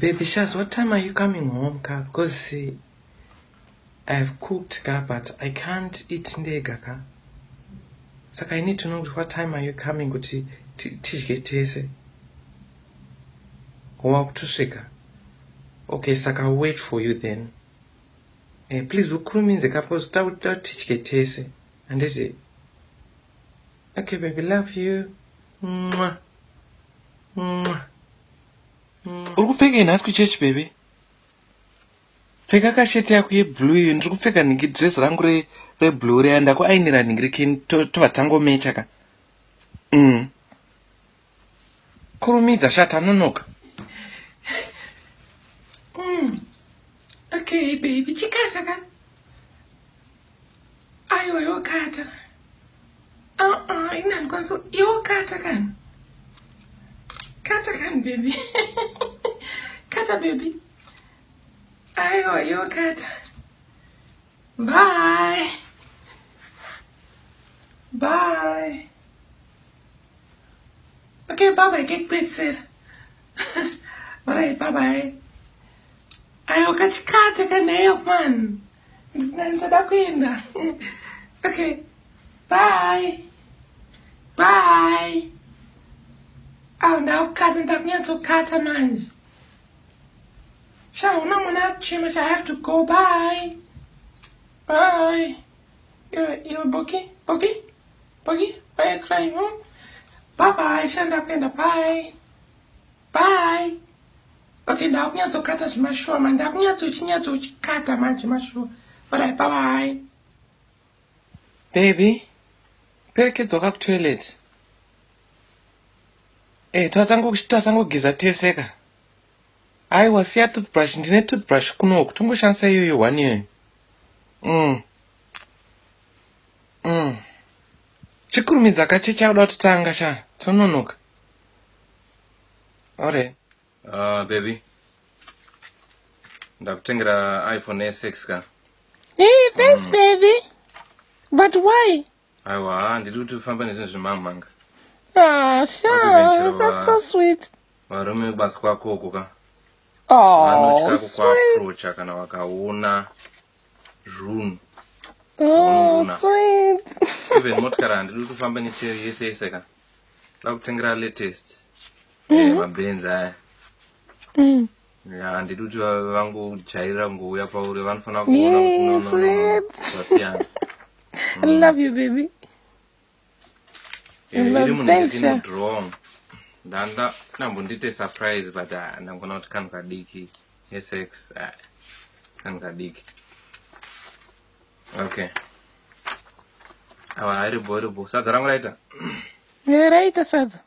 Baby Shaz, what time are you coming home, ka? Because I've cooked, ka, but I can't eat ndega, ka. Saka I need to know what time are you coming kuti tidye tese. Wakutusvika. Okay, saka I'll wait for you then. Please ukuruminze ka because tidye tese. And this is okay, baby, love you. Mwah. Mwah. Uri kupfeka nhasi kuchechi, baby? Pfeka kasheti yako yeblue iyo. Ndiri kupfeka ningi dress rangu reblue reya ndakuainira ningirikini tova tangomecha ka. Kurumidza shata nonoka. Okay, baby, chikasa ka. Aiwa yokata. Inani kwanso yokata kan. Kata kan, baby. Kata, baby. Aiwa yokata. Bye. Bye. Okay, bye-bye, get better. Alright, bye-bye. Ayo kachikate kaneyo man. Ndinanza kwenda. Okay. Bye. Bye. Ndakukata ndakunyadzokata manje. Sha unamona chima I have to go. Bye. Bye. You're Boogie? Boogie? Boogie? Why are you crying? Bye-bye. Sha ndakwenda. Bye. Bye. Okay, ndakunyadzokata zvimashuwa man. Ndakunyadzokata manje zvimashuwa. Alright, bye-bye. Baby, perekedzoka kutoilet. Tatangogeza teseka. Aiwa, siya toothbrush. Ndine toothbrush kunoku. Tongoshandisa iyoyo one iyoyo. Chikurumidza kachecha uda kutotanga sha. Tononoka. Alright. Baby. Ndakutengera iPhone S6 ka. Hey, thanks, baby. But why? Aiwa, ndiri kuti ufamba nezvinhu zvemamanga. Sure. That's so sweet. Varume basa kwako uko ka. Oh, sweet. Kuapproacha kana wakaona zvinhu. Oh, sweet. Even motikari ndiri kuti ufamba necheri yese ka. Ndakutengera latest. Mabenzi aya. Yeah, ndiri kuti vangojairira ngouya pauri vanofanira kuona sweet. I love you, baby. Iri munhu ndino wrong. Ndanda nambondite surprise but ndangona kuti kanhu kadiki SX kanhu kadiki. Okay. Awa ari boy sadza rangu raita. Raita sadza.